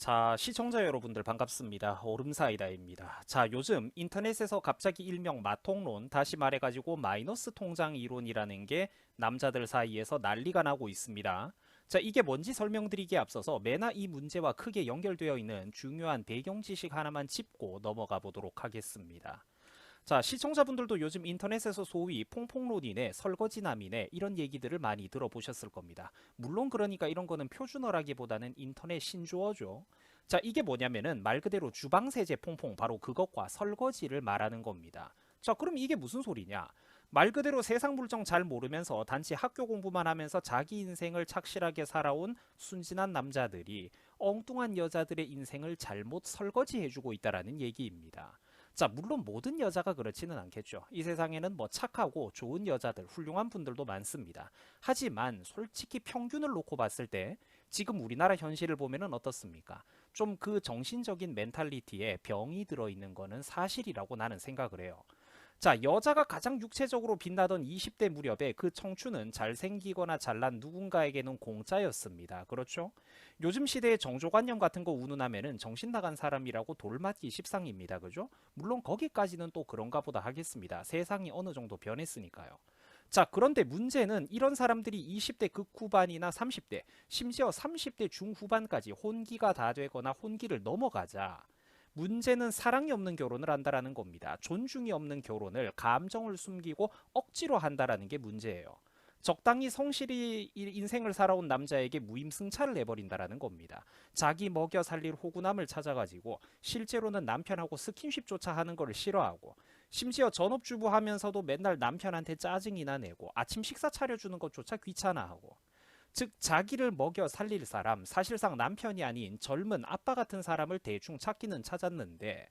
자, 시청자 여러분들 반갑습니다. 오름사이다입니다. 자, 요즘 인터넷에서 갑자기 일명 마통론, 다시 말해가지고 마이너스 통장 이론이라는 게 남자들 사이에서 난리가 나고 있습니다. 자, 이게 뭔지 설명드리기에 앞서서 매나 이 문제와 크게 연결되어 있는 중요한 배경 지식 하나만 짚고 넘어가 보도록 하겠습니다. 자, 시청자분들도 요즘 인터넷에서 소위 퐁퐁론이네, 설거지남이네 이런 얘기들을 많이 들어보셨을 겁니다. 물론 그러니까 이런 거는 표준어라기보다는 인터넷 신조어죠. 자, 이게 뭐냐면은 말 그대로 주방세제 퐁퐁 바로 그것과 설거지를 말하는 겁니다. 자, 그럼 이게 무슨 소리냐? 말 그대로 세상 물정 잘 모르면서 단지 학교 공부만 하면서 자기 인생을 착실하게 살아온 순진한 남자들이 엉뚱한 여자들의 인생을 잘못 설거지해주고 있다라는 얘기입니다. 자, 물론 모든 여자가 그렇지는 않겠죠. 이 세상에는 뭐 착하고 좋은 여자들, 훌륭한 분들도 많습니다. 하지만 솔직히 평균을 놓고 봤을 때 지금 우리나라 현실을 보면은 어떻습니까? 좀 그 정신적인 멘탈리티에 병이 들어있는 거는 사실이라고 나는 생각을 해요. 자, 여자가 가장 육체적으로 빛나던 20대 무렵에 그 청춘은 잘생기거나 잘난 누군가에게는 공짜였습니다. 그렇죠? 요즘 시대의 정조관념 같은 거 운운하면은 정신 나간 사람이라고 돌맞기 십상입니다. 그죠? 물론 거기까지는 또 그런가 보다 하겠습니다. 세상이 어느 정도 변했으니까요. 자, 그런데 문제는 이런 사람들이 20대 극후반이나 30대, 심지어 30대 중후반까지 혼기가 다 되거나 혼기를 넘어가자 문제는 사랑이 없는 결혼을 한다라는 겁니다. 존중이 없는 결혼을 감정을 숨기고 억지로 한다라는 게 문제예요. 적당히 성실히 인생을 살아온 남자에게 무임승차를 내버린다라는 겁니다. 자기 먹여 살릴 호구남을 찾아가지고 실제로는 남편하고 스킨십조차 하는 걸 싫어하고 심지어 전업주부 하면서도 맨날 남편한테 짜증이나 내고 아침 식사 차려주는 것조차 귀찮아하고 즉 자기를 먹여 살릴 사람, 사실상 남편이 아닌 젊은 아빠 같은 사람을 대충 찾기는 찾았는데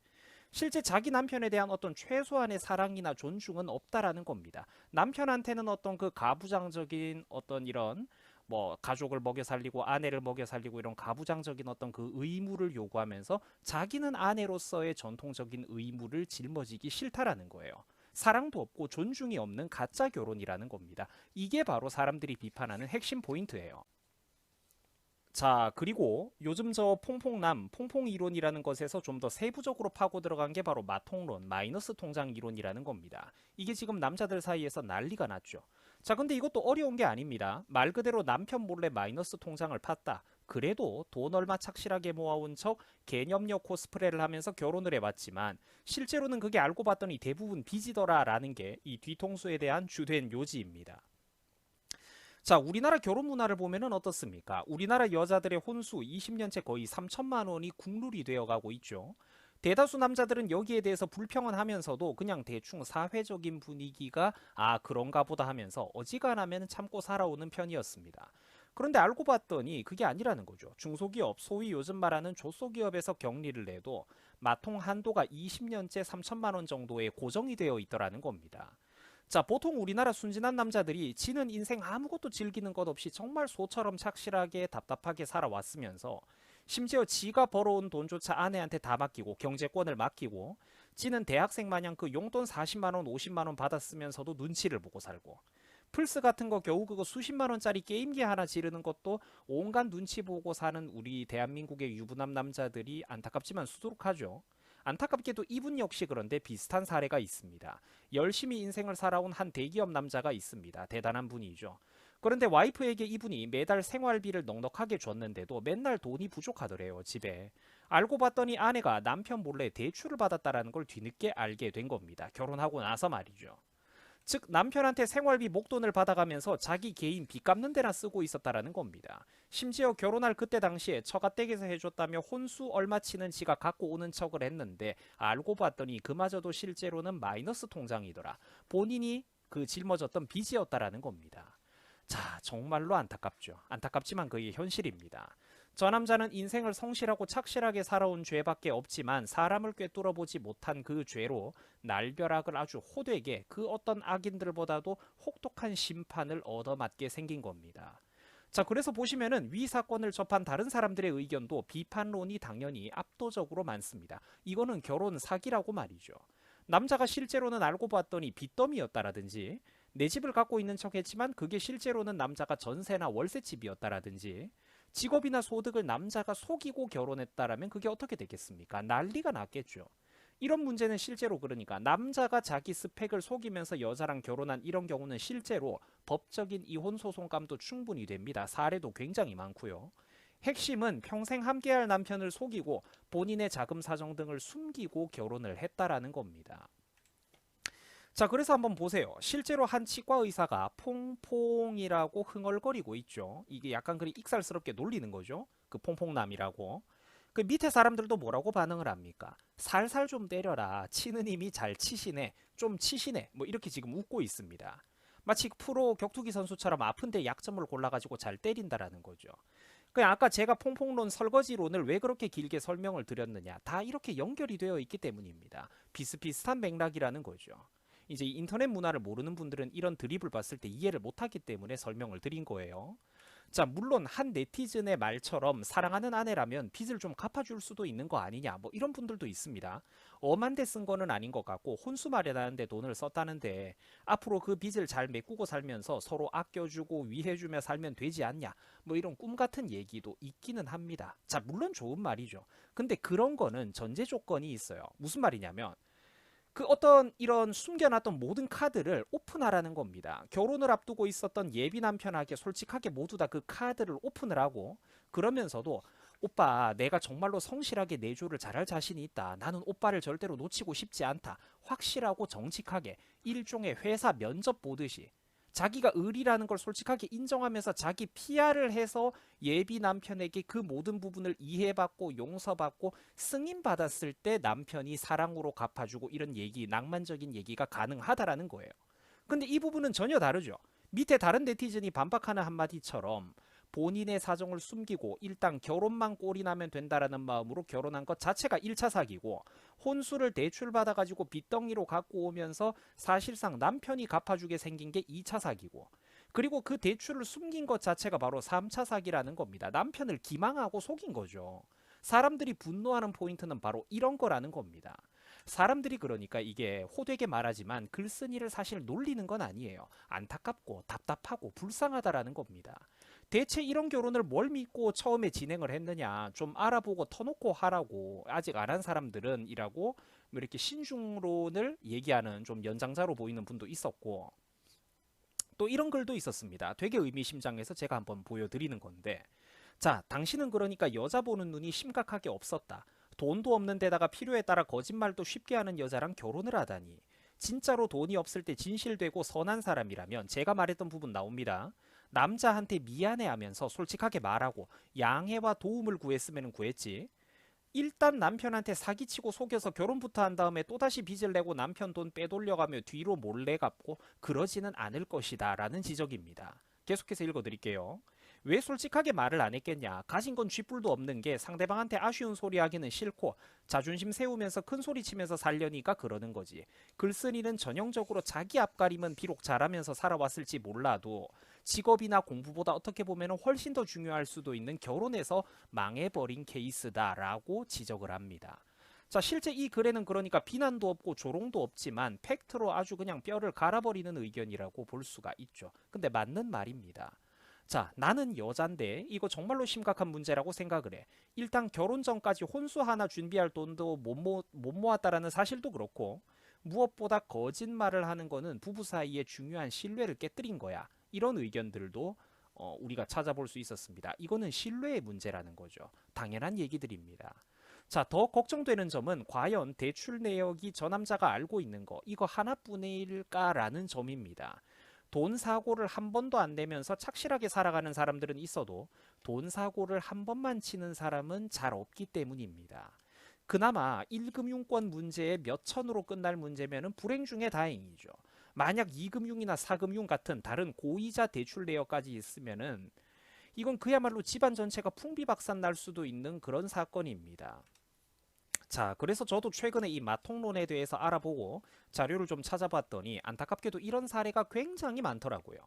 실제 자기 남편에 대한 어떤 최소한의 사랑이나 존중은 없다라는 겁니다. 남편한테는 어떤 그 가부장적인 어떤 이런 뭐 가족을 먹여 살리고 아내를 먹여 살리고 이런 가부장적인 어떤 그 의무를 요구하면서 자기는 아내로서의 전통적인 의무를 짊어지기 싫다라는 거예요. 사랑도 없고 존중이 없는 가짜 결혼이라는 겁니다. 이게 바로 사람들이 비판하는 핵심 포인트예요. 자, 그리고 요즘 저 퐁퐁남, 퐁퐁 이론이라는 것에서 좀 더 세부적으로 파고 들어간 게 바로 마통론, 마이너스 통장 이론이라는 겁니다. 이게 지금 남자들 사이에서 난리가 났죠. 자, 근데 이것도 어려운 게 아닙니다. 말 그대로 남편 몰래 마이너스 통장을 팠다. 그래도 돈 얼마 착실하게 모아온 척 개념녀 코스프레를 하면서 결혼을 해봤지만 실제로는 그게 알고 봤더니 대부분 빚이더라라는 게 이 뒤통수에 대한 주된 요지입니다. 자, 우리나라 결혼 문화를 보면은 어떻습니까? 우리나라 여자들의 혼수 20년째 거의 3천만 원이 국룰이 되어 가고 있죠. 대다수 남자들은 여기에 대해서 불평은 하면서도 그냥 대충 사회적인 분위기가 그런가 보다 하면서 어지간하면 참고 살아오는 편이었습니다. 그런데 알고 봤더니 그게 아니라는 거죠. 중소기업, 소위 요즘 말하는 조소기업에서 격리를 내도 마통 한도가 20년째 3천만 원 정도에 고정이 되어 있더라는 겁니다. 자, 보통 우리나라 순진한 남자들이 지는 인생 아무것도 즐기는 것 없이 정말 소처럼 착실하게 답답하게 살아왔으면서 심지어 지가 벌어온 돈조차 아내한테 다 맡기고 경제권을 맡기고 지는 대학생 마냥 그 용돈 40만 원, 50만 원 받았으면서도 눈치를 보고 살고 플스 같은 거 겨우 그거 수십만 원짜리 게임기 하나 지르는 것도 온갖 눈치 보고 사는 우리 대한민국의 유부남 남자들이 안타깝지만 수두룩하죠. 안타깝게도 이분 역시 그런데 비슷한 사례가 있습니다. 열심히 인생을 살아온 한 대기업 남자가 있습니다. 대단한 분이죠. 그런데 와이프에게 이분이 매달 생활비를 넉넉하게 줬는데도 맨날 돈이 부족하더래요, 집에. 알고 봤더니 아내가 남편 몰래 대출을 받았다라는 걸 뒤늦게 알게 된 겁니다. 결혼하고 나서 말이죠. 즉 남편한테 생활비 목돈을 받아가면서 자기 개인 빚 갚는 데나 쓰고 있었다라는 겁니다. 심지어 결혼할 그때 당시에 처가댁에서 해줬다며 혼수 얼마치는 지가 갖고 오는 척을 했는데 알고 봤더니 그마저도 실제로는 마이너스 통장이더라. 본인이 그 짊어졌던 빚이었다라는 겁니다. 자, 정말로 안타깝죠. 안타깝지만 그게 현실입니다. 저 남자는 인생을 성실하고 착실하게 살아온 죄밖에 없지만 사람을 꿰뚫어 보지 못한 그 죄로 날벼락을 아주 호되게 그 어떤 악인들보다도 혹독한 심판을 얻어맞게 생긴 겁니다. 자, 그래서 보시면은 위 사건을 접한 다른 사람들의 의견도 비판론이 당연히 압도적으로 많습니다. 이거는 결혼 사기라고 말이죠. 남자가 실제로는 알고 봤더니 빚더미였다라든지 내 집을 갖고 있는 척 했지만 그게 실제로는 남자가 전세나 월세집이었다라든지 직업이나 소득을 남자가 속이고 결혼했다라면 그게 어떻게 되겠습니까? 난리가 났겠죠. 이런 문제는 실제로 그러니까 남자가 자기 스펙을 속이면서 여자랑 결혼한 이런 경우는 실제로 법적인 이혼 소송감도 충분히 됩니다. 사례도 굉장히 많고요. 핵심은 평생 함께할 남편을 속이고 본인의 자금 사정 등을 숨기고 결혼을 했다라는 겁니다. 자, 그래서 한번 보세요. 실제로 한 치과 의사가 퐁퐁이라고 흥얼거리고 있죠. 이게 약간 그리 익살스럽게 놀리는 거죠. 그 퐁퐁남이라고. 그 밑에 사람들도 뭐라고 반응을 합니까? 살살 좀 때려라. 치는 힘이 잘 치시네. 좀 치시네. 뭐 이렇게 지금 웃고 있습니다. 마치 프로 격투기 선수처럼 아픈데 약점을 골라가지고 잘 때린다라는 거죠. 그냥 아까 제가 퐁퐁론 설거지론을 왜 그렇게 길게 설명을 드렸느냐. 다 이렇게 연결이 되어 있기 때문입니다. 비슷비슷한 맥락이라는 거죠. 이제 인터넷 문화를 모르는 분들은 이런 드립을 봤을 때 이해를 못하기 때문에 설명을 드린 거예요. 자, 물론 한 네티즌의 말처럼 사랑하는 아내라면 빚을 좀 갚아줄 수도 있는 거 아니냐, 뭐 이런 분들도 있습니다. 엄한 데 쓴 거는 아닌 것 같고 혼수 마련하는데 돈을 썼다는데 앞으로 그 빚을 잘 메꾸고 살면서 서로 아껴주고 위해주며 살면 되지 않냐, 뭐 이런 꿈 같은 얘기도 있기는 합니다. 자, 물론 좋은 말이죠. 근데 그런 거는 전제 조건이 있어요. 무슨 말이냐면 그 어떤 이런 숨겨놨던 모든 카드를 오픈하라는 겁니다. 결혼을 앞두고 있었던 예비 남편에게 솔직하게 모두 다 그 카드를 오픈을 하고 그러면서도 오빠 내가 정말로 성실하게 내조를 잘할 자신이 있다. 나는 오빠를 절대로 놓치고 싶지 않다. 확실하고 정직하게 일종의 회사 면접 보듯이 자기가 을이라는 걸 솔직하게 인정하면서 자기 PR을 해서 예비 남편에게 그 모든 부분을 이해받고 용서받고 승인받았을 때 남편이 사랑으로 갚아주고 이런 얘기, 낭만적인 얘기가 가능하다라는 거예요. 근데 이 부분은 전혀 다르죠. 밑에 다른 네티즌이 반박하는 한마디처럼 본인의 사정을 숨기고 일단 결혼만 꼴이 나면 된다라는 마음으로 결혼한 것 자체가 1차 사기고 혼수를 대출받아가지고 빚덩이로 갖고 오면서 사실상 남편이 갚아주게 생긴 게 2차 사기고 그리고 그 대출을 숨긴 것 자체가 바로 3차 사기라는 겁니다. 남편을 기망하고 속인 거죠. 사람들이 분노하는 포인트는 바로 이런 거라는 겁니다. 사람들이 그러니까 이게 호되게 말하지만 글쓴이를 사실 놀리는 건 아니에요. 안타깝고 답답하고 불쌍하다라는 겁니다. 대체 이런 결혼을 뭘 믿고 처음에 진행을 했느냐 좀 알아보고 터놓고 하라고 아직 안 한 사람들은 이라고 뭐 이렇게 신중론을 얘기하는 좀 연장자로 보이는 분도 있었고 또 이런 글도 있었습니다. 되게 의미심장해서 제가 한번 보여드리는 건데 자, 당신은 그러니까 여자 보는 눈이 심각하게 없었다. 돈도 없는 데다가 필요에 따라 거짓말도 쉽게 하는 여자랑 결혼을 하다니. 진짜로 돈이 없을 때 진실되고 선한 사람이라면 제가 말했던 부분 나옵니다. 남자한테 미안해하면서 솔직하게 말하고 양해와 도움을 구했으면 구했지. 일단 남편한테 사기치고 속여서 결혼부터 한 다음에 또다시 빚을 내고 남편 돈 빼돌려가며 뒤로 몰래 갚고 그러지는 않을 것이다 라는 지적입니다. 계속해서 읽어드릴게요. 왜 솔직하게 말을 안 했겠냐. 가진 건 쥐뿔도 없는 게 상대방한테 아쉬운 소리 하기는 싫고 자존심 세우면서 큰 소리 치면서 살려니까 그러는 거지. 글쓴이는 전형적으로 자기 앞가림은 비록 잘하면서 살아왔을지 몰라도 직업이나 공부보다 어떻게 보면 훨씬 더 중요할 수도 있는 결혼에서 망해버린 케이스다라고 지적을 합니다. 자, 실제 이 글에는 그러니까 비난도 없고 조롱도 없지만 팩트로 아주 그냥 뼈를 갈아버리는 의견이라고 볼 수가 있죠. 근데 맞는 말입니다. 자, 나는 여잔데 이거 정말로 심각한 문제라고 생각을 해. 일단 결혼 전까지 혼수 하나 준비할 돈도 못 모았다라는 사실도 그렇고 무엇보다 거짓말을 하는 거는 부부 사이의 중요한 신뢰를 깨뜨린 거야. 이런 의견들도 우리가 찾아볼 수 있었습니다. 이거는 신뢰의 문제라는 거죠. 당연한 얘기들입니다. 자, 더 걱정되는 점은 과연 대출 내역이 저 남자가 알고 있는 거 이거 하나뿐일까라는 점입니다. 돈 사고를 한 번도 안 내면서 착실하게 살아가는 사람들은 있어도 돈 사고를 한 번만 치는 사람은 잘 없기 때문입니다. 그나마 1금융권 문제에 몇 천으로 끝날 문제면은 불행 중에 다행이죠. 만약 2금융이나 4금융 같은 다른 고이자 대출 내역까지 있으면은 이건 그야말로 집안 전체가 풍비박산 날 수도 있는 그런 사건입니다. 자, 그래서 저도 최근에 이 마통론에 대해서 알아보고 자료를 좀 찾아봤더니 안타깝게도 이런 사례가 굉장히 많더라고요.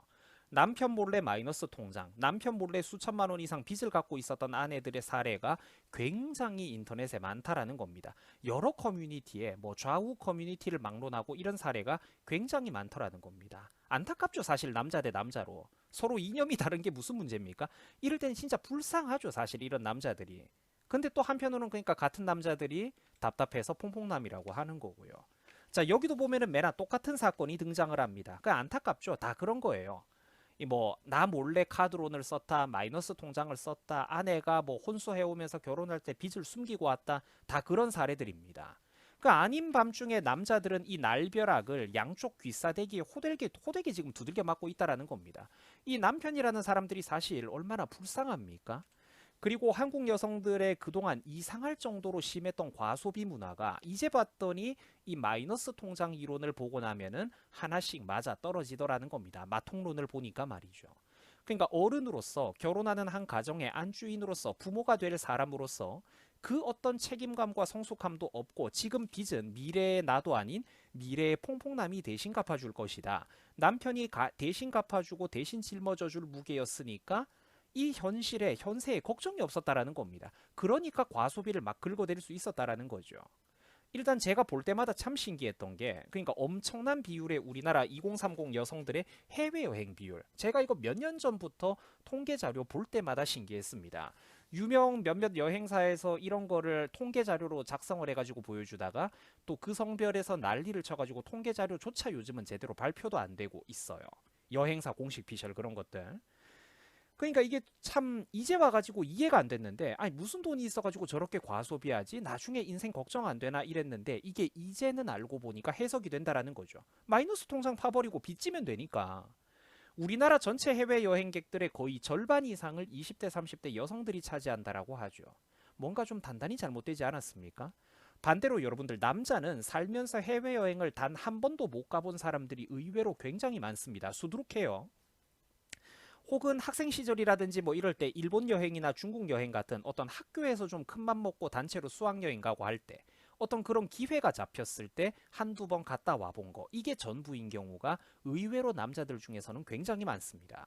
남편 몰래 마이너스 통장, 남편 몰래 수천만 원 이상 빚을 갖고 있었던 아내들의 사례가 굉장히 인터넷에 많다라는 겁니다. 여러 커뮤니티에 뭐 좌우 커뮤니티를 막론하고 이런 사례가 굉장히 많더라는 겁니다. 안타깝죠, 사실 남자 대 남자로. 서로 이념이 다른 게 무슨 문제입니까? 이럴 때는 진짜 불쌍하죠, 사실 이런 남자들이. 근데 또 한편으로는 그러니까 같은 남자들이 답답해서 퐁퐁남이라고 하는 거고요. 자, 여기도 보면은 매나 똑같은 사건이 등장을 합니다. 그 안타깝죠. 다 그런 거예요. 이 뭐 나 몰래 카드론을 썼다, 마이너스 통장을 썼다, 아내가 뭐 혼수해오면서 결혼할 때 빚을 숨기고 왔다, 다 그런 사례들입니다. 그 아닌 밤중에 남자들은 이 날벼락을 양쪽 귀싸대기에 호되게 지금 두들겨 맞고 있다라는 겁니다. 이 남편이라는 사람들이 사실 얼마나 불쌍합니까? 그리고 한국 여성들의 그동안 이상할 정도로 심했던 과소비 문화가 이제 봤더니 이 마이너스 통장 이론을 보고 나면은 하나씩 맞아 떨어지더라는 겁니다. 마통론을 보니까 말이죠. 그러니까 어른으로서 결혼하는 한 가정의 안주인으로서 부모가 될 사람으로서 그 어떤 책임감과 성숙함도 없고 지금 빚은 미래의 나도 아닌 미래의 퐁퐁남이 대신 갚아줄 것이다. 남편이 대신 갚아주고 대신 짊어져줄 무게였으니까 이 현세에 걱정이 없었다라는 겁니다. 그러니까 과소비를 막 긁어댈 수 있었다라는 거죠. 일단 제가 볼 때마다 참 신기했던 게 그러니까 엄청난 비율의 우리나라 2030 여성들의 해외여행 비율. 제가 이거 몇 년 전부터 통계 자료 볼 때마다 신기했습니다. 유명 몇몇 여행사에서 이런 거를 통계 자료로 작성을 해가지고 보여주다가 또 그 성별에서 난리를 쳐가지고 통계 자료조차 요즘은 제대로 발표도 안 되고 있어요. 여행사 공식 피셜 그런 것들. 그러니까 이게 참 이제 와가지고 이해가 안 됐는데 아니 무슨 돈이 있어가지고 저렇게 과소비하지 나중에 인생 걱정 안 되나 이랬는데 이게 이제는 알고 보니까 해석이 된다라는 거죠. 마이너스 통장 파버리고 빚지면 되니까. 우리나라 전체 해외 여행객들의 거의 절반 이상을 20대 30대 여성들이 차지한다라고 하죠. 뭔가 좀 단단히 잘못되지 않았습니까? 반대로 여러분들 남자는 살면서 해외여행을 단 한 번도 못 가본 사람들이 의외로 굉장히 많습니다. 수두룩해요. 혹은 학생 시절이라든지 뭐 이럴 때 일본 여행이나 중국 여행 같은 어떤 학교에서 좀 큰맘 먹고 단체로 수학여행 가고 할 때 어떤 그런 기회가 잡혔을 때 한두 번 갔다 와본 거 이게 전부인 경우가 의외로 남자들 중에서는 굉장히 많습니다.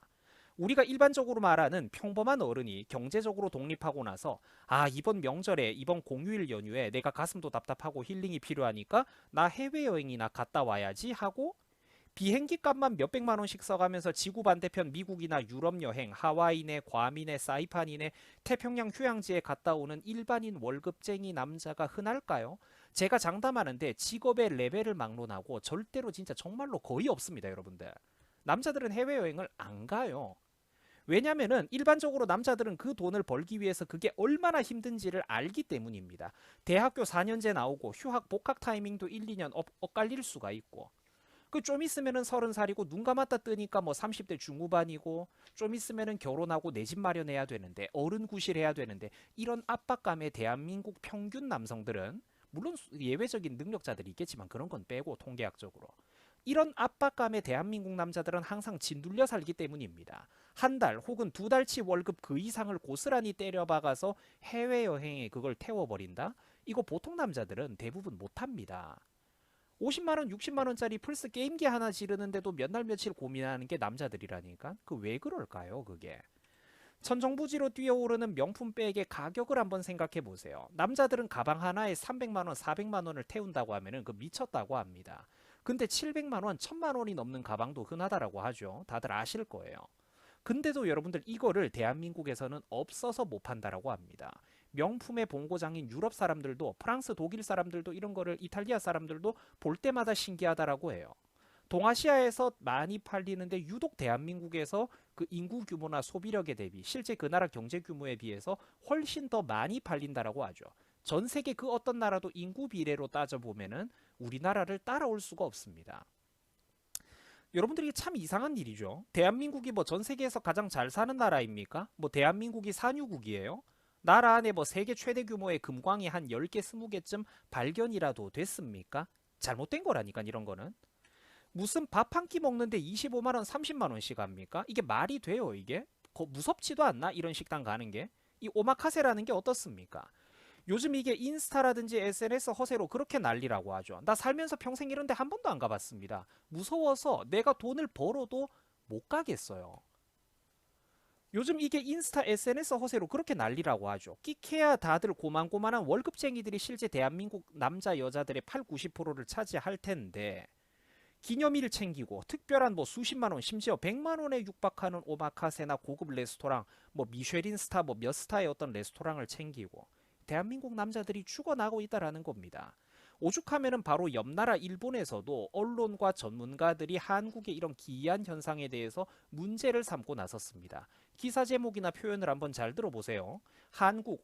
우리가 일반적으로 말하는 평범한 어른이 경제적으로 독립하고 나서 아 이번 명절에 이번 공휴일 연휴에 내가 가슴도 답답하고 힐링이 필요하니까 나 해외여행이나 갔다 와야지 하고 비행기 값만 몇백만 원씩 써가면서 지구 반대편 미국이나 유럽 여행, 하와이네, 괌이네, 사이판이네, 태평양 휴양지에 갔다 오는 일반인 월급쟁이 남자가 흔할까요? 제가 장담하는데 직업의 레벨을 막론하고 절대로 진짜 정말로 거의 없습니다, 여러분들. 남자들은 해외여행을 안 가요. 왜냐면은 일반적으로 남자들은 그 돈을 벌기 위해서 그게 얼마나 힘든지를 알기 때문입니다. 대학교 4년제 나오고 휴학 복학 타이밍도 1, 2년 엇갈릴 수가 있고 그 좀 있으면은 30살이고 눈 감았다 뜨니까 뭐 30대 중후반이고 좀 있으면은 결혼하고 내 집 마련해야 되는데 어른 구실해야 되는데 이런 압박감에 대한민국 평균 남성들은 물론 예외적인 능력자들이 있겠지만 그런 건 빼고 통계학적으로 이런 압박감에 대한민국 남자들은 항상 짓눌려 살기 때문입니다. 한 달 혹은 두 달치 월급 그 이상을 고스란히 때려박아서 해외여행에 그걸 태워버린다? 이거 보통 남자들은 대부분 못합니다. 50만원, 60만원짜리 플스 게임기 하나 지르는데도 몇 날 며칠 고민하는 게 남자들이라니까? 그 왜 그럴까요, 그게? 천정부지로 뛰어오르는 명품백의 가격을 한번 생각해 보세요. 남자들은 가방 하나에 300만원, 400만원을 태운다고 하면은 그 미쳤다고 합니다. 근데 700만원, 1000만원이 넘는 가방도 흔하다라고 하죠. 다들 아실 거예요. 근데도 여러분들 이거를 대한민국에서는 없어서 못 판다라고 합니다. 명품의 본고장인 유럽 사람들도 프랑스, 독일 사람들도 이런 거를 이탈리아 사람들도 볼 때마다 신기하다라고 해요. 동아시아에서 많이 팔리는데 유독 대한민국에서 그 인구 규모나 소비력에 대비 실제 그 나라 경제 규모에 비해서 훨씬 더 많이 팔린다라고 하죠. 전 세계 그 어떤 나라도 인구 비례로 따져보면은 우리나라를 따라올 수가 없습니다. 여러분들이 참 이상한 일이죠. 대한민국이 뭐 전 세계에서 가장 잘 사는 나라입니까? 뭐 대한민국이 산유국이에요? 나라 안에 뭐 세계 최대 규모의 금광이 한 10개, 20개쯤 발견이라도 됐습니까? 잘못된 거라니까 이런 거는. 무슨 밥 한 끼 먹는데 25만원, 30만원씩 합니까? 이게 말이 돼요 이게? 무섭지도 않나? 이런 식당 가는 게? 이 오마카세라는 게 어떻습니까? 요즘 이게 인스타라든지 SNS 허세로 그렇게 난리라고 하죠. 나 살면서 평생 이런 데 한 번도 안 가봤습니다. 무서워서 내가 돈을 벌어도 못 가겠어요. 요즘 이게 인스타 SNS 허세로 그렇게 난리라고 하죠. 끼케야 다들 고만고만한 월급쟁이들이 실제 대한민국 남자 여자들의 8, 90%를 차지할 텐데 기념일 챙기고 특별한 뭐 수십만 원 심지어 100만 원에 육박하는 오마카세나 고급 레스토랑 뭐 미쉐린 스타 뭐 몇 스타의 어떤 레스토랑을 챙기고 대한민국 남자들이 죽어나고 있다라는 겁니다. 오죽하면은 바로 옆나라 일본에서도 언론과 전문가들이 한국의 이런 기이한 현상에 대해서 문제를 삼고 나섰습니다. 기사 제목이나 표현을 한번 잘 들어보세요. 한국의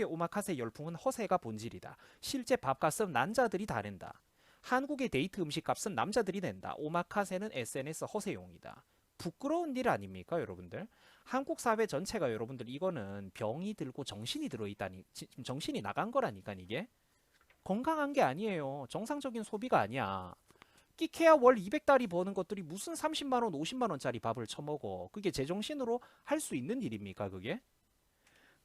오마카세 열풍은 허세가 본질이다. 실제 밥값은 남자들이 다 낸다. 한국의 데이트 음식값은 남자들이 낸다. 오마카세는 SNS 허세용이다. 부끄러운 일 아닙니까, 여러분들? 한국 사회 전체가 여러분들 이거는 병이 들고 정신이 들어있다니, 지금 정신이 나간 거라니까 이게. 건강한 게 아니에요. 정상적인 소비가 아니야. 끼케야 월 200달이 버는 것들이 무슨 30만 원, 50만 원짜리 밥을 처먹어. 그게 제정신으로 할 수 있는 일입니까, 그게?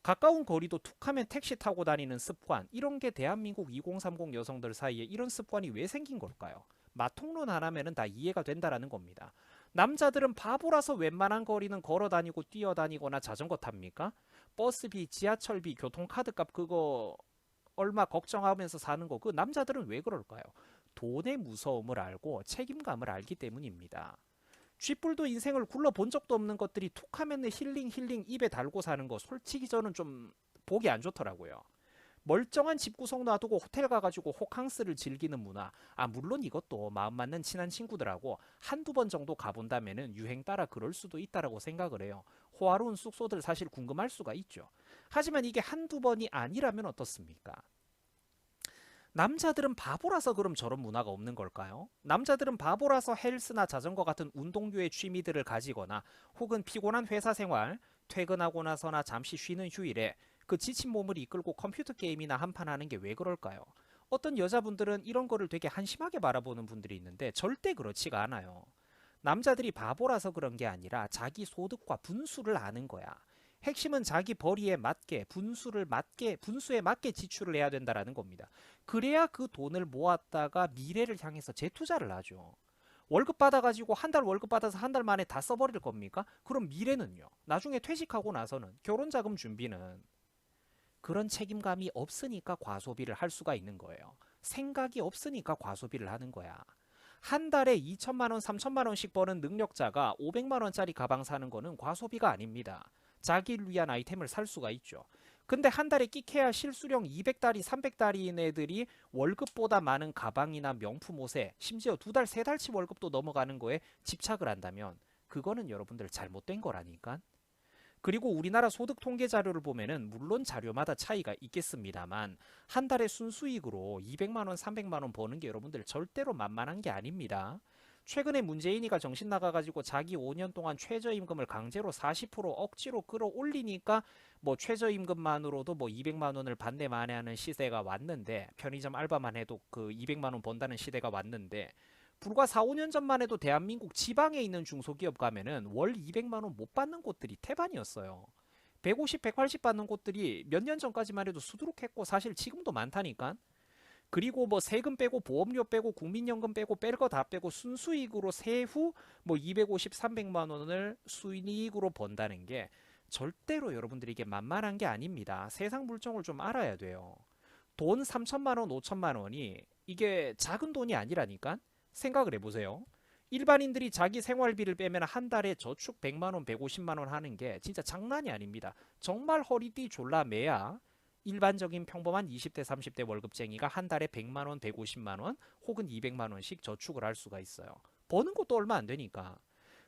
가까운 거리도 툭하면 택시 타고 다니는 습관, 이런 게 대한민국 2030 여성들 사이에 이런 습관이 왜 생긴 걸까요? 마통론 하나면은 다 이해가 된다라는 겁니다. 남자들은 바보라서 웬만한 거리는 걸어 다니고 뛰어 다니거나 자전거 탑니까? 버스비, 지하철비, 교통카드값 그거 얼마 걱정하면서 사는 거, 그 남자들은 왜 그럴까요? 돈의 무서움을 알고 책임감을 알기 때문입니다. 쥐뿔도 인생을 굴러본 적도 없는 것들이 툭하면 힐링 입에 달고 사는 거, 솔직히 저는 좀 보기 안 좋더라고요. 멀쩡한 집구석 놔두고 호텔 가가지고 호캉스를 즐기는 문화. 물론 이것도 마음 맞는 친한 친구들하고 한두 번 정도 가본다면은 유행 따라 그럴 수도 있다라고 생각을 해요. 호화로운 숙소들 사실 궁금할 수가 있죠. 하지만 이게 한두 번이 아니라면 어떻습니까? 남자들은 바보라서 그럼 저런 문화가 없는 걸까요? 남자들은 바보라서 헬스나 자전거 같은 운동류의 취미들을 가지거나 혹은 피곤한 회사 생활, 퇴근하고 나서나 잠시 쉬는 휴일에 그 지친 몸을 이끌고 컴퓨터 게임이나 한판 하는 게 왜 그럴까요? 어떤 여자분들은 이런 거를 되게 한심하게 바라보는 분들이 있는데 절대 그렇지가 않아요. 남자들이 바보라서 그런 게 아니라 자기 소득과 분수를 아는 거야. 핵심은 자기 벌이에 맞게 분수에 맞게 지출을 해야 된다라는 겁니다. 그래야 그 돈을 모았다가 미래를 향해서 재투자를 하죠. 월급 받아가지고 한 달 월급 받아서 한 달 만에 다 써버릴 겁니까? 그럼 미래는요? 나중에 퇴직하고 나서는 결혼자금 준비는 그런 책임감이 없으니까 과소비를 할 수가 있는 거예요. 생각이 없으니까 과소비를 하는 거야. 한 달에 2천만 원, 3천만 원씩 버는 능력자가 500만 원짜리 가방 사는 거는 과소비가 아닙니다. 자기를 위한 아이템을 살 수가 있죠. 근데 한 달에 끼케야 실수령 200달이, 300달인 애들이 월급보다 많은 가방이나 명품 옷에 심지어 두 달, 세 달치 월급도 넘어가는 거에 집착을 한다면 그거는 여러분들 잘못된 거라니까. 그리고 우리나라 소득 통계 자료를 보면은 물론 자료마다 차이가 있겠습니다만 한 달에 순수익으로 200만 원, 300만 원 버는 게 여러분들 절대로 만만한 게 아닙니다. 최근에 문재인이가 정신 나가가지고 자기 5년 동안 최저임금을 강제로 40% 억지로 끌어올리니까 뭐 최저임금만으로도 뭐 200만 원을 반내 만회하는 시대가 왔는데, 편의점 알바만 해도 그 200만 원 번다는 시대가 왔는데, 불과 4, 5년 전만 해도 대한민국 지방에 있는 중소기업 가면은 월 200만 원 못 받는 곳들이 태반이었어요. 150, 180 받는 곳들이 몇 년 전까지만 해도 수두룩했고 사실 지금도 많다니까. 그리고 뭐 세금 빼고 보험료 빼고 국민연금 빼고 뺄 거 다 빼고 순수익으로 세후 뭐 250, 300만 원을 수익으로 번다는 게 절대로 여러분들이 이게 만만한 게 아닙니다. 세상 물정을 좀 알아야 돼요. 돈 3천만 원, 5천만 원이 이게 작은 돈이 아니라니까. 생각을 해보세요. 일반인들이 자기 생활비를 빼면 한 달에 저축 100만 원, 150만 원 하는 게 진짜 장난이 아닙니다. 정말 허리띠 졸라 매야 일반적인 평범한 20대, 30대 월급쟁이가 한 달에 100만 원, 150만 원 혹은 200만 원씩 저축을 할 수가 있어요. 버는 것도 얼마 안 되니까.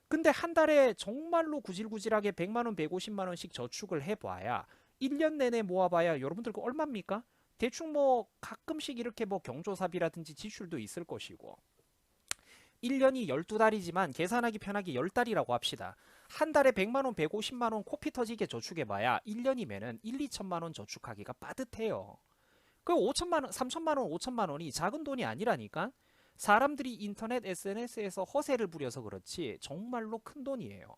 근데 한 달에 정말로 구질구질하게 100만 원, 150만 원씩 저축을 해봐야 1년 내내 모아봐야 여러분들 그 얼마입니까? 대충 뭐 가끔씩 이렇게 뭐 경조사비라든지 지출도 있을 것이고, 1년이 12달이지만 계산하기 편하게 10달이라고 합시다. 한 달에 100만원, 150만원 코피 터지게 저축해봐야 1년이면은 1, 2천만원 저축하기가 빠듯해요. 그 5천만원, 3천만원, 5천만원이 작은 돈이 아니라니까? 사람들이 인터넷 SNS에서 허세를 부려서 그렇지 정말로 큰 돈이에요.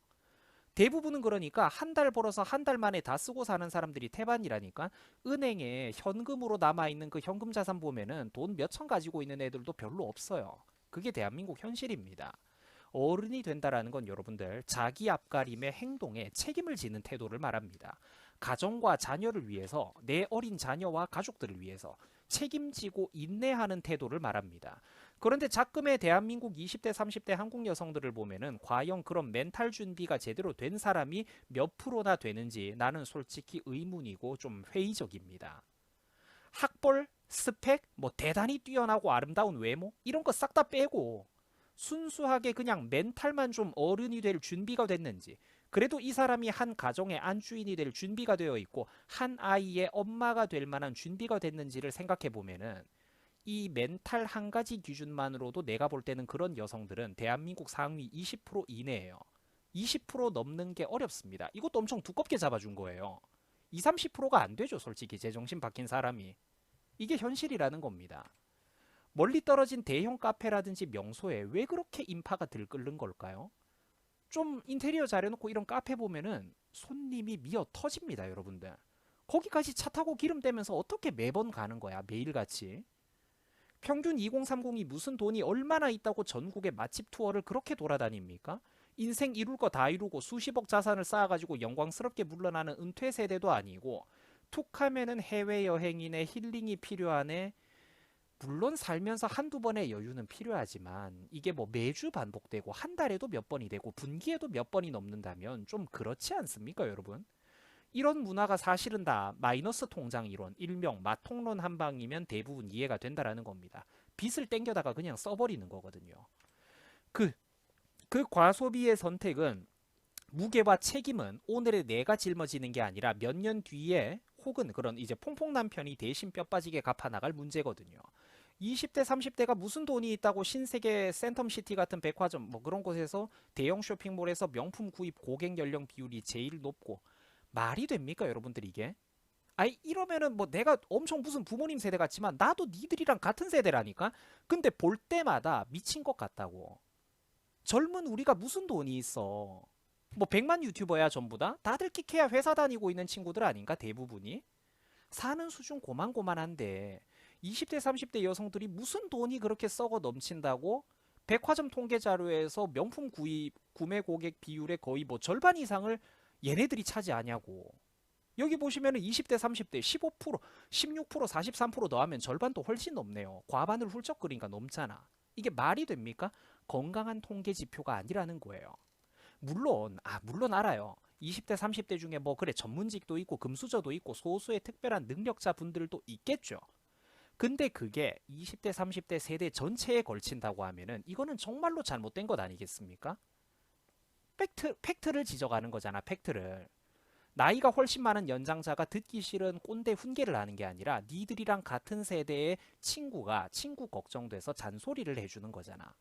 대부분은 그러니까 한 달 벌어서 한 달 만에 다 쓰고 사는 사람들이 태반이라니까. 은행에 현금으로 남아있는 그 현금 자산 보면은 돈 몇천 가지고 있는 애들도 별로 없어요. 그게 대한민국 현실입니다. 어른이 된다라는 건 여러분들 자기 앞가림의 행동에 책임을 지는 태도를 말합니다. 가정과 자녀를 위해서, 내 어린 자녀와 가족들을 위해서 책임지고 인내하는 태도를 말합니다. 그런데 작금의 대한민국 20대, 30대 한국 여성들을 보면은 과연 그런 멘탈 준비가 제대로 된 사람이 몇 프로나 되는지 나는 솔직히 의문이고 좀 회의적입니다. 학벌, 스펙, 뭐 대단히 뛰어나고 아름다운 외모 이런 거 싹 다 빼고 순수하게 그냥 멘탈만 좀 어른이 될 준비가 됐는지, 그래도 이 사람이 한 가정의 안주인이 될 준비가 되어 있고 한 아이의 엄마가 될 만한 준비가 됐는지를 생각해 보면은 이 멘탈 한 가지 기준만으로도 내가 볼 때는 그런 여성들은 대한민국 상위 20% 이내예요. 20% 넘는 게 어렵습니다. 이것도 엄청 두껍게 잡아준 거예요. 20, 30%가 안 되죠, 솔직히 제정신 바뀐 사람이. 이게 현실이라는 겁니다. 멀리 떨어진 대형 카페라든지 명소에 왜 그렇게 인파가 들끓는 걸까요? 좀 인테리어 잘해놓고 이런 카페 보면은 손님이 미어 터집니다, 여러분들. 거기까지 차 타고 기름 떼면서 어떻게 매번 가는 거야, 매일같이? 평균 2030이 무슨 돈이 얼마나 있다고 전국의 맛집 투어를 그렇게 돌아다닙니까? 인생 이룰 거 다 이루고 수십억 자산을 쌓아가지고 영광스럽게 물러나는 은퇴 세대도 아니고 툭 하면은 해외여행이네, 힐링이 필요하네. 물론 살면서 한두 번의 여유는 필요하지만 이게 뭐 매주 반복되고 한 달에도 몇 번이 되고 분기에도 몇 번이 넘는다면 좀 그렇지 않습니까, 여러분? 이런 문화가 사실은 다 마이너스 통장 이론, 일명 마통론 한 방이면 대부분 이해가 된다라는 겁니다. 빚을 땡겨다가 그냥 써버리는 거거든요. 그, 그 과소비의 선택은 무게와 책임은 오늘의 내가 짊어지는 게 아니라 몇 년 뒤에 혹은 그런 이제 퐁퐁난 편이 대신 뼈 빠지게 갚아나갈 문제거든요. 20대, 30대가 무슨 돈이 있다고 신세계 센텀시티 같은 백화점 뭐 그런 곳에서 대형 쇼핑몰에서 명품 구입 고객 연령 비율이 제일 높고 말이 됩니까, 여러분들 이게? 아니 이러면은 뭐 내가 엄청 무슨 부모님 세대 같지만 나도 니들이랑 같은 세대라니까? 근데 볼 때마다 미친 것 같다고. 젊은 우리가 무슨 돈이 있어? 뭐 100만 유튜버야 전부 다? 다들 키케야 회사 다니고 있는 친구들 아닌가 대부분이? 사는 수준 고만고만한데 20대 30대 여성들이 무슨 돈이 그렇게 썩어 넘친다고 백화점 통계 자료에서 명품 구입 구매 고객 비율의 거의 뭐 절반 이상을 얘네들이 차지하냐고. 여기 보시면은 20대 30대 15%, 16%, 43% 더하면 절반도 훨씬 넘네요. 과반을 훌쩍 그리니까 넘잖아. 이게 말이 됩니까? 건강한 통계 지표가 아니라는 거예요. 물론 알아요. 20대 30대 중에 뭐 그래 전문직도 있고 금수저도 있고 소수의 특별한 능력자 분들도 있겠죠. 근데 그게 20대 30대 세대 전체에 걸친다고 하면은 이거는 정말로 잘못된 것 아니겠습니까? 팩트를 지적하는 거잖아, 팩트를. 나이가 훨씬 많은 연장자가 듣기 싫은 꼰대 훈계를 하는 게 아니라 니들이랑 같은 세대의 친구가 친구 걱정돼서 잔소리를 해주는 거잖아.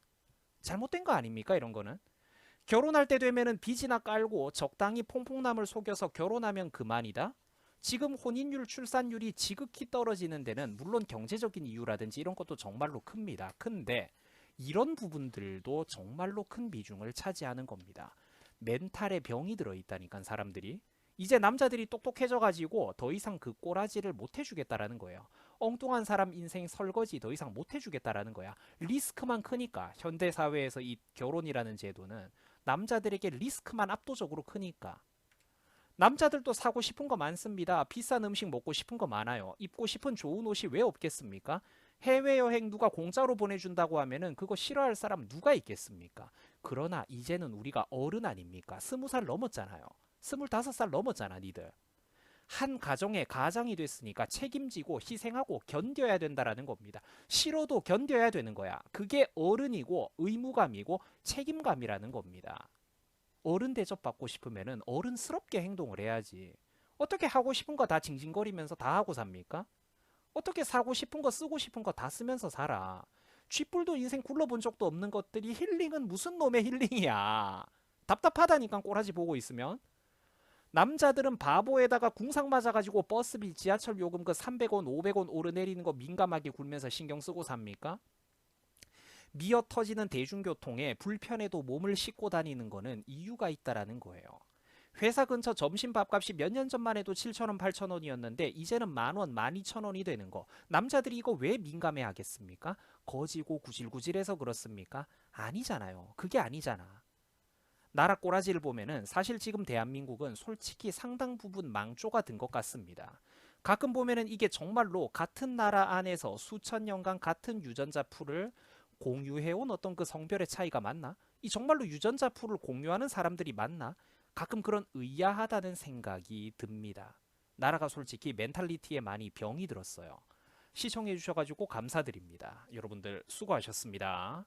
잘못된 거 아닙니까, 이런 거는? 결혼할 때 되면은 빚이나 깔고 적당히 퐁퐁남을 속여서 결혼하면 그만이다? 지금 혼인율, 출산율이 지극히 떨어지는 데는 물론 경제적인 이유라든지 이런 것도 정말로 큽니다. 큰데 이런 부분들도 정말로 큰 비중을 차지하는 겁니다. 멘탈에 병이 들어있다니까 사람들이. 이제 남자들이 똑똑해져가지고 더 이상 그 꼬라지를 못 해주겠다라는 거예요. 엉뚱한 사람 인생 설거지 더 이상 못 해주겠다라는 거야. 리스크만 크니까 현대사회에서 이 결혼이라는 제도는 남자들에게 리스크만 압도적으로 크니까. 남자들도 사고 싶은 거 많습니다. 비싼 음식 먹고 싶은 거 많아요. 입고 싶은 좋은 옷이 왜 없겠습니까? 해외여행 누가 공짜로 보내준다고 하면은 그거 싫어할 사람 누가 있겠습니까? 그러나 이제는 우리가 어른 아닙니까? 20살 넘었잖아요. 25살 넘었잖아, 니들. 한 가정의 가장이 됐으니까 책임지고 희생하고 견뎌야 된다라는 겁니다. 싫어도 견뎌야 되는 거야. 그게 어른이고 의무감이고 책임감이라는 겁니다. 어른 대접받고 싶으면은 어른스럽게 행동을 해야지. 어떻게 하고 싶은 거 다 징징거리면서 다 하고 삽니까? 어떻게 사고 싶은 거 쓰고 싶은 거 다 쓰면서 살아. 쥐뿔도 인생 굴러본 적도 없는 것들이 힐링은 무슨 놈의 힐링이야. 답답하다니까 꼬라지 보고 있으면. 남자들은 바보에다가 궁상 맞아가지고 버스비 지하철 요금 그 300원 500원 오르내리는 거 민감하게 굴면서 신경 쓰고 삽니까? 미어 터지는 대중교통에 불편해도 몸을 싣고 다니는 거는 이유가 있다라는 거예요. 회사 근처 점심 밥값이 몇 년 전만 해도 7,000원, 8,000원이었는데 이제는 10,000원, 12,000원이 되는 거. 남자들이 이거 왜 민감해 하겠습니까? 거지고 구질구질해서 그렇습니까? 아니잖아요. 그게 아니잖아. 나라 꼬라지를 보면은 사실 지금 대한민국은 솔직히 상당 부분 망조가 든 것 같습니다. 가끔 보면은 이게 정말로 같은 나라 안에서 수천 년간 같은 유전자 풀을 공유해온 어떤 그 성별의 차이가 맞나? 이 정말로 유전자 풀을 공유하는 사람들이 맞나? 가끔 그런 의아하다는 생각이 듭니다. 나라가 솔직히 멘탈리티에 많이 병이 들었어요. 시청해 주셔가지고 감사드립니다. 여러분들 수고하셨습니다.